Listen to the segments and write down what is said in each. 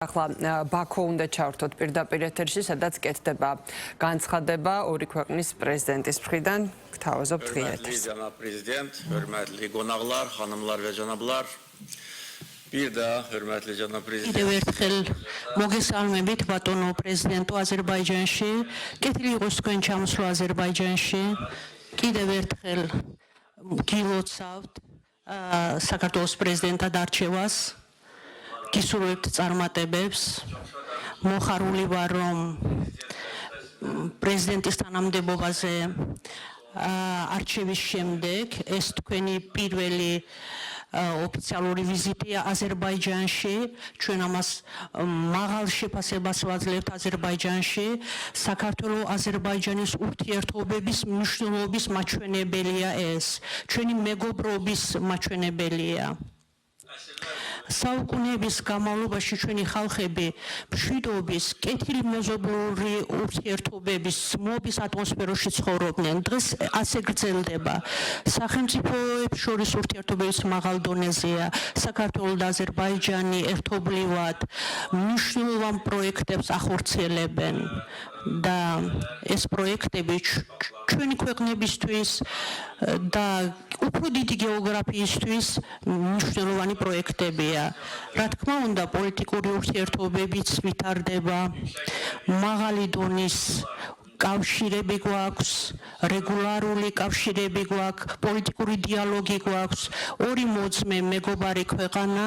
ახლა ბაქო უნდა ჩავერთოთ პირდაპირ ეთერში, სადაც კეთდება განცხადება ორი ქვეყნის პრეზიდენტის მხრიდან. გთავაზობთ ღია ეთერს. Cənab prezident, hörmətli qonaqlar, xanımlar və cənablar. Bir də hörmətli cənab prezident. კიდევ ერთხელ მოგესალმებით ბატონო პრეზიდენტო აზერბაიჯანში, კეთილი იყოს თქვენ ჩამოსვლა აზერბაიჯანში. კიდევ ერთხელ გილოცავთ საქართველოს პრეზიდენტად არჩევას. გისურვებთ წარმატებებს. მოხარული ვარ, რომ პრეზიდენტის თანამდებობაზე არჩევის შემდეგ ეს თქვენი პირველი ოფიციალური ვიზიტია აზერბაიჯანში. ჩვენ ამას მაღალ შეფასებას ვაძლევთ აზერბაიჯანში. საქართველო-აზერბაიჯანის ურთიერთობების მნიშვნელობის მაჩვენებელია ეს. ჩვენი მეგობრობის მაჩვენებელია. საუკუნეების განმავლობაში ჩვენი ხალხები მშვიდობის, კეთილი მეზობლური ურთიერთობების ძმობის ატმოსფეროში ცხოვრობდნენ. დღეს ასე გრძელდება. სახელმწიფოებს შორის ურთიერთობების მაღალ დონეზეა. საქართველო და აზერბაიჯანი ერთობლივად მნიშვნელოვან პროექტებს ახორციელებენ და ეს პროექტები ჩვენი ქვეყნებისთვის და უფრო დიდი გეოგრაფიისთვის მნიშვნელოვანი პროექტებია. რა თქმა უნდა, პოლიტიკური ურთიერთობებიც ვითარდება, მაღალი დონის კავშირები გვაქვს, რეგულარული კავშირები გვაქვს, პოლიტიკური დიალოგი გვაქვს, ორი მოძმე მეგობარი ქვეყანა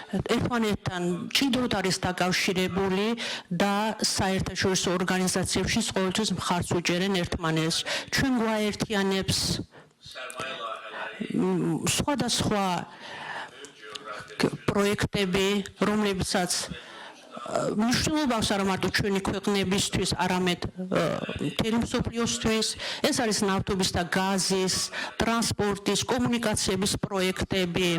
ერთმანეთთან მჭიდროდ არის დაკავშირებული და საერთაშორისო ორგანიზაციებში ყოველთვის მხარს უჭერენ ერთმანეთს. ჩვენ გვაერთიანებს სხვადასხვა პროექტები, რომლებსაც მნიშვნელობას არა მარტო ჩვენი ქვეყნებისთვის, არამედ მთელი მსოფლიოსთვის. ეს არის ნავთობის და გაზის, ტრანსპორტის, კომუნიკაციების პროექტები.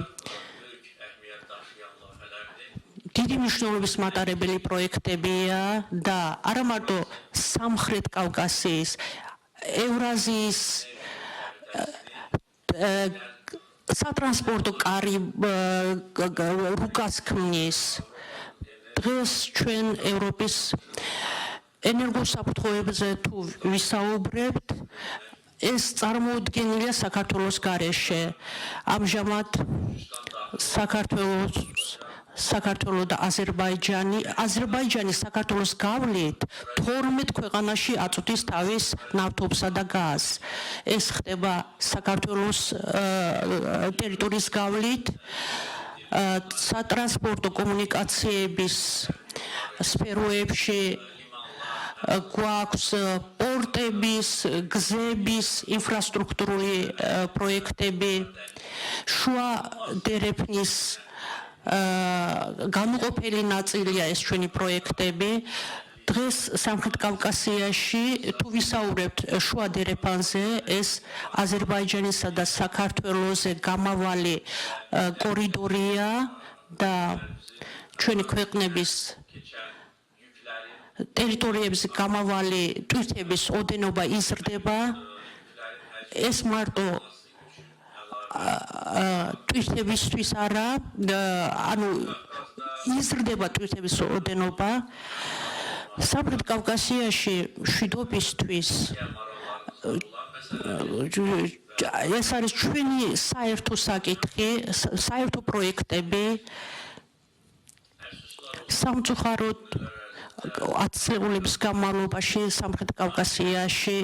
დიდი მნიშვნელობის მატარებელი პროექტებია და არა მარტო სამხრეთ კავკასიის, ევრაზიის სატრანსპორტო კარი რუკას ქმნის. დღეს ჩვენ ევროპის ენერგოსაფრთხოებზე თუ ვისაუბრებთ, ეს წარმოუდგენელია საქართველოს გარეშე. ამჟამად საქართველო და აზერბაიჯანი საქართველოს გავლით 12 ქვეყანაში აწვდის თავის ნავთობსა და გაზს. ეს ხდება საქართველოს ტერიტორიის გავლით. სატრანსპორტო კომუნიკაციების სფეროებში გვაქვს პორტების, გზების, ინფრასტრუქტურული პროექტები, შუა დერეფნის განუყოფელი ნაწილია ეს ჩვენი პროექტები. დღეს სამხრეთ კავკასიაში თუ ვისაუბრებთ შუა დერეფანზე, ეს აზერბაიჯანისა და საქართველოზე გამავალი კორიდორია და ჩვენი ქვეყნების ტერიტორიებზე გამავალი ტვირთების ოდენობა იზრდება. ეს მარტო ტვირთებისთვის არა, ანუ იზრდება ტვირთების ოდენობა. სამხრეთ კავკასიაში მშვიდობისთვის ეს არის ჩვენი საერთო საკითხი, საერთო პროექტები. სამწუხაროდ 10 წლების განმავლობაში სამხრეთ კავკასიაში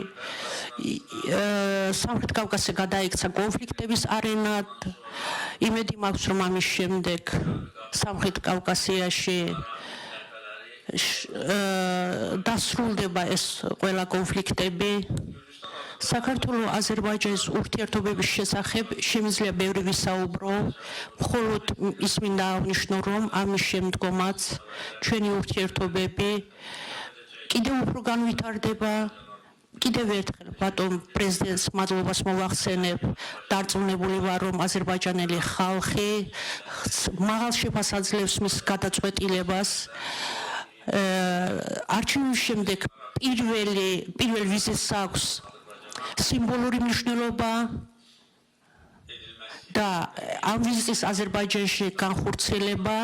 სამხრეთ კავკასია გადაიქცა კონფლიქტების არენად. იმედი მაქვს, რომ ამის შემდეგ სამხრეთ კავკასიაში დასრულდება ეს ყველა კონფლიქტები. საქართველო-აზერბაიჯანის ურთიერთობების შესახებ შემიძლია ბევრი ვისაუბრო, მხოლოდ ის მინდა აღნიშნო, რომ ამის შემდგომაც ჩვენი ურთიერთობები კიდევ უფრო განვითარდება. კიდევ ერთხელ ბატონ პრეზიდენტს მადლობას მოვახსენებ. დარწმუნებული ვარ, რომ აზერბაიჯანელი ხალხი მაღალ შეფასებას აძლევს მის გადაწყვეტილებას. არჩევის შემდეგ პირველ ვიზიტს აქვს სიმბოლური მნიშვნელობა და ამ ვიზიტის აზერბაიჯანში განხორციელება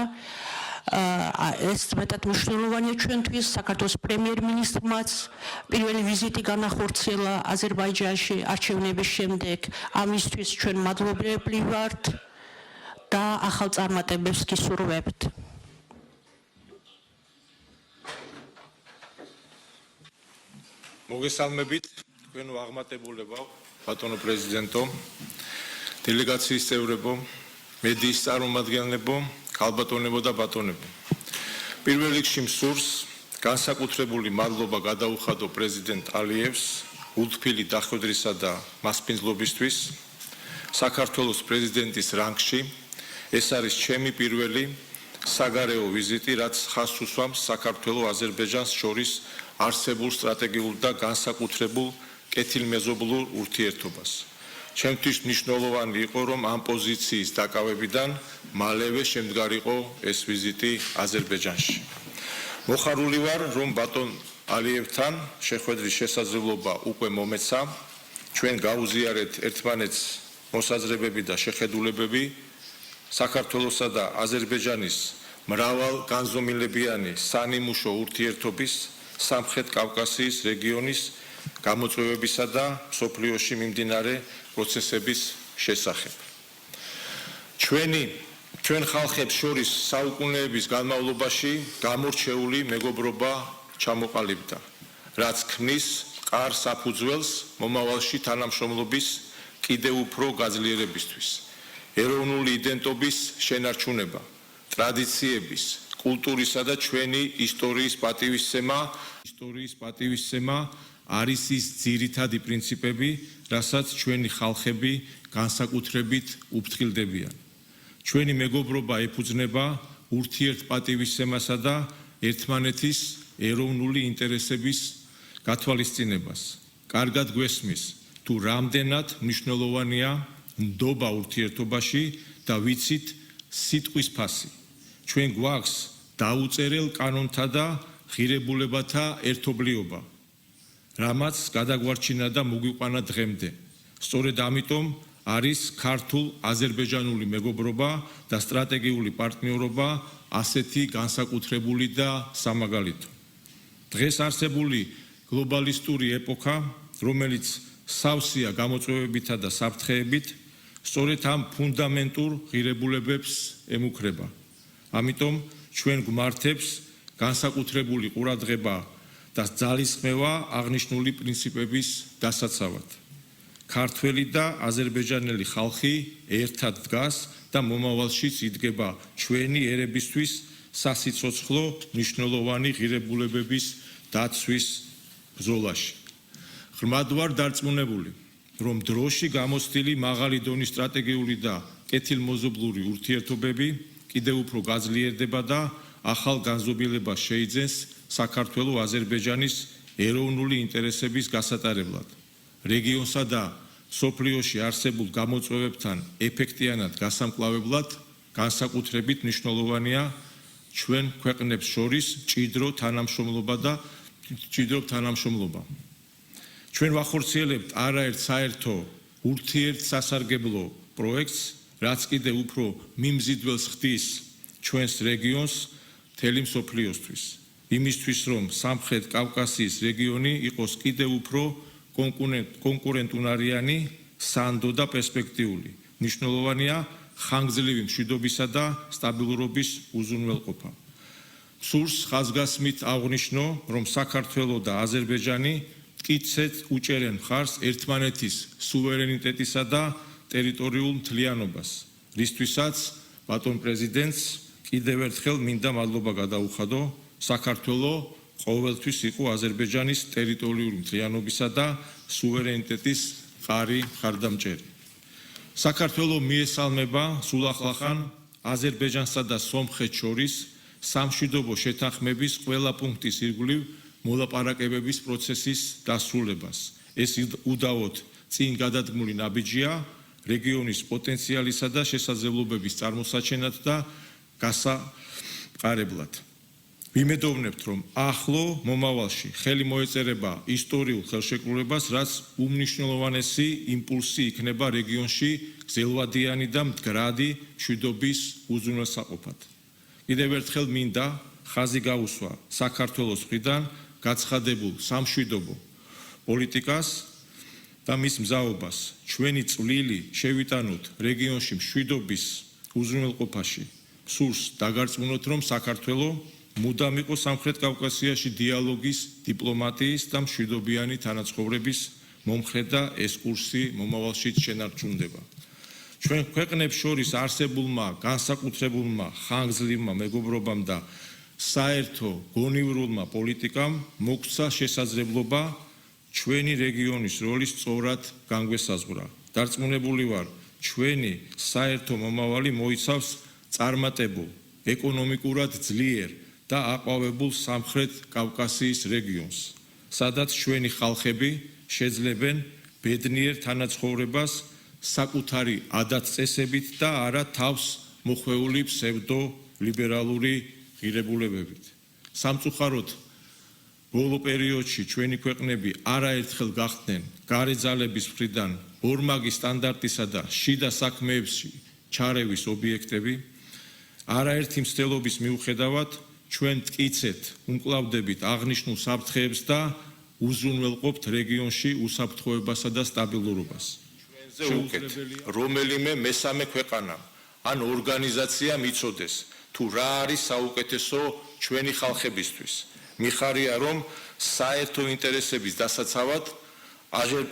ეს მეტად მნიშვნელოვანია ჩვენთვის. საქართველოს პრემიერ-მინისტრმაც პირველი ვიზიტი განახორციელა აზერბაიჯანში არჩევნების შემდეგ. ამისთვის ჩვენ მადლობლები ვართ და ახალ წარმატებებს გისურვებთ. მოგესალმებით, თქვენო აღმატებულებო, ბატონო პრეზიდენტო, დელეგაციის წევრებო, მედიის წარმომადგენლებო, ქალბატონებო და ბატონებო. პირველ რიგში მსურს განსაკუთრებული მადლობა გადაუხადო პრეზიდენტ ალიევს ულთფილი დახვედრისა და მასპინძლობისთვის. საქართველოს პრეზიდენტის რანგში ეს არის ჩემი პირველი საგარეო ვიზიტი, რაც ხაზს უსვამს საქართველოს-აზერბაიჯანს შორის არსებულ სტრატეგიულ და განსაკუთრებულ კეთილმეზობლურ ურთიერთობას. ჩემთვის მნიშვნელოვანი იყო, რომ ამ პოზიციის დაკავებიდან მალევე შემდგარიყო ეს ვიზიტი აზერბაიჯანში. მოხარული ვარ, რომ ბატონ ალიევთან შეხვედრის შესაძლებლობა უკვე მომეცა. ჩვენ გავუზიარეთ ერთმანეთს მოსაზრებები და შეხედულებები საქართველოსა და აზერბაიჯანის მრავალ განზომილებიანი სანიმუშო ურთიერთობის სამხრეთ კავკასიის რეგიონის გამოწვევებისა და მსოფლიოში მიმდინარე პროცესების შესახებ. ჩვენ ხალხებს შორის საუკუნეების განმავლობაში გამორჩეული მეგობრობა ჩამოყალიბდა, რაც ქმნის მყარ საფუძველს მომავალში თანამშრომლობის კიდევ უფრო გაძლიერებისთვის. ეროვნული იდენტობის შენარჩუნება, ტრადიციების, კულტურისა და ჩვენი ისტორიის პატივისცემა არის ის ძირითადი პრინციპები, რასაც ჩვენი ხალხები განსაკუთრებით უფრთხილდებიან. ჩვენი მეგობრობა ეფუძნება ურთიერთპატივისცემასა და ერთმანეთის ეროვნული ინტერესების გათვალისწინებას. კარგად გვესმის, თუ რამდენად მნიშვნელოვანია ნდობა ურთიერთობაში და ვიცით სიტყვის ფასი. ჩვენ გვაქვს დაუწერელ კანონთა და ღირებულებათა ერთობლიობა, რამაც გადაგვარჩინა და მოგვიყვანა დღემდე. სწორედ ამიტომ არის ქართულ-აზერბაიჯანული მეგობრობა და სტრატეგიული პარტნიორობა ასეთი განსაკუთრებული და სამაგალითო. დღეს არსებული გლობალისტური ეპოქა, რომელიც სავსეა გამოწვევებითა და საფრთხეებით, სწორედ ამ ფუნდამენტურ ღირებულებებს ემუქრება. ამიტომ ჩვენ გვმართებს განსაკუთრებული ყურადღება და ძალისხმევა აღნიშნული პრინციპების დასაცავად. ქართველი და აზერბაიჯანელი ხალხი ერთად დგას და მომავალშიც იდგება ჩვენი ერებისთვის სასიცოცხლო მნიშვნელოვანი ღირებულებების დაცვის ბრძოლაში. ღრმად ვარ დარწმუნებული, რომ დროში გამოცდილი მაღალი დონის სტრატეგიული და კეთილმოზობლური ურთიერთობები კიდევ უფრო გაძლიერდება და ახალ განზომილებას შეიძენს საქართველოს-აზერბაიჯანის ეროვნული ინტერესების გასატარებლად. რეგიონსა და სოფლიოში არსებულ გამოწვევებთან ეფექტიანად გასამკლავებლად განსაკუთრებით მნიშვნელოვანია ჩვენ ქვეყნებს შორის მჭიდრო თანამშრომლობა. ჩვენ ვახორციელებთ არაერთ საერთო ურთიერთსასარგებლო პროექტს, რაც კიდევ უფრო მიმზიდველს ხდის ჩვენს რეგიონს მთელი მსოფლიოსთვის. იმისთვის, რომ სამხრეთ კავკასიის რეგიონი იყოს კიდევ უფრო კონკურენტუნარიანი, სანდო და პერსპექტიული. მნიშვნელოვანია ხანგრძლივი მშვიდობისა და სტაბილურობის უზრუნველყოფა. სურს ხაზგასმით აღვნიშნო, რომ საქართველო და აზერბაიჯანი მტკიცედ უჭერენ მხარს ერთმანეთის სუვერენიტეტისა და ტერიტორიულ მთლიანობას, რისთვისაც ბატონ პრეზიდენტს კიდევ ერთხელ მინდა მადლობა გადაუხადო. საქართველო ყოველთვის იყო აზერბაიჯანის ტერიტორიული მთლიანობისა და სუვერენიტეტის მყარი მხარდამჭერი. საქართველო მიესალმება სულახლახან აზერბაიჯანსა და სომხეთს შორის სამშვიდობო შეთანხმების ყველა პუნქტის ირგვლივ მოლაპარაკებების პროცესის დასრულებას. ეს უდავოდ წინ გადადგმული ნაბიჯია რეგიონის პოტენციალისა და შესაძლებლობების წარმოსაჩენად და გასაყარებლად. ვიმედოვნებთ, რომ ახლო მომავალში ხელი მოეწერება ისტორიულ ხელშეკრულებას, რაც უმნიშვნელოვანესი იმპულსი იქნება რეგიონში გრძელვადიანი და მდგრადი მშვიდობის უზრუნველსაყოფად. კიდევ ერთხელ მინდა ხაზი გაუსვა საქართველოს მხრიდან გაცხადებულ სამშვიდობო პოლიტიკას და მის მზაობას. ჩვენი წვლილი შევიტანოთ რეგიონში მშვიდობის უზრუნველყოფაში. სურს დაგარწმუნოთ, რომ საქართველოს მუდამ იყო სამხრეთ კავკასიაში დიალოგის, დიპლომატიის და მშვიდობიანი თანაცხოვრების მომხრე და ეს კურსი მომავალშიც შენარჩუნდება. ჩვენ ქვეყნებს შორის არსებულმა განსაკუთრებულმა ხანგრძლივმა მეგობრობამ და საერთო გონივრულმა პოლიტიკამ მოგცა შესაძლებლობა ჩვენი რეგიონის როლის სწორად განგვესაზღვრა. დარწმუნებული ვარ, ჩვენი საერთო მომავალი მოიცავს წარმატებულ, ეკონომიკურად ძლიერ და აყვავებულ სამხრეთ კავკასიის რეგიონს, სადაც ჩვენი ხალხები შეძლებენ ბედნიერ თანაცხოვრებას საკუთარი ადათ-წესებით და არა თავს მოხვეული ფსევდო-ლიბერალური ღირებულებებით. სამწუხაროდ, ბოლო პერიოდში ჩვენი ქვეყნები არაერთხელ გახდნენ გარე ძალების მხრიდან ორმაგი სტანდარტისა და შიდა საქმეებში ჩარევის ობიექტები. არაერთი მცდელობის მიუხედავად ჩვენ მტკიცეთ უმკლავდებით აღნიშნულ საფრთხეებს და უზრუნველყოფთ რეგიონში უსაფრთხოებასა და სტაბილურობას. ჩვენზე უკეთ რომელიმე მესამე ქვეყანა ან ორგანიზაციამ იცოდეს თუ რა არის საუკეთესო ჩვენი ხალხებისთვის. მიხარია, რომ საერთო ინტერესების დასაცავად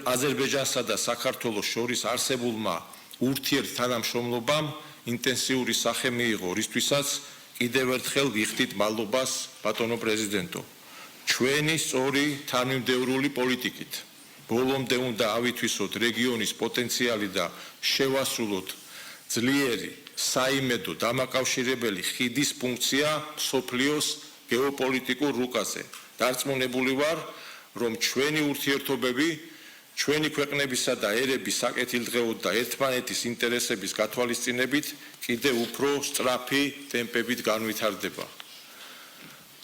აზერბაიჯანსა და საქართველოს შორის არსებულმა ურთიერთთანამშრომლობამ ინტენსიური სახე მიიღო, რისთვისაც კიდევ ერთხელ გიხდით მადლობას ბატონო პრეზიდენტო. ჩვენი სწორი თანმიმდევრული პოლიტიკით ბოლომდე უნდა ავითვისოთ რეგიონის პოტენციალი და შევასრულოთ ძლიერი, საიმედო დამაკავშირებელი ხიდის ფუნქცია მსოფლიოს გეოპოლიტიკურ რუკაზე. დარწმუნებული ვარ, რომ ჩვენი ურთიერთობები ჩვენი ქვეყნებისა და ერების საკეთილდღეოდ და ერთმანეთის ინტერესების გათვალისწინებით კიდევ უფრო სწრაფი ტემპებით განვითარდება.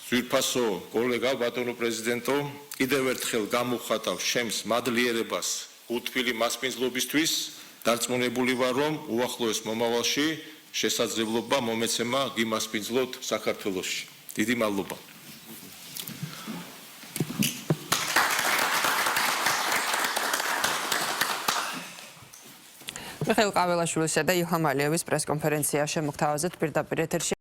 ძვირფასო კოლეგა ბატონო პრეზიდენტო, კიდევ ერთხელ გამოვხატავ შემს მადლიერებას გულთბილი მასპინძლობისთვის. დარწმუნებული ვარ, რომ უახლოეს მომავალში შესაძლებლობა მომეცემა გიმასპინძლოთ საქართველოში. დიდი მადლობა. მიხეილ ყაველაშვილისა და ილჰამ ალიევის პრესკონფერენცია შემოგთავაზეთ პირდაპირ ეთერში.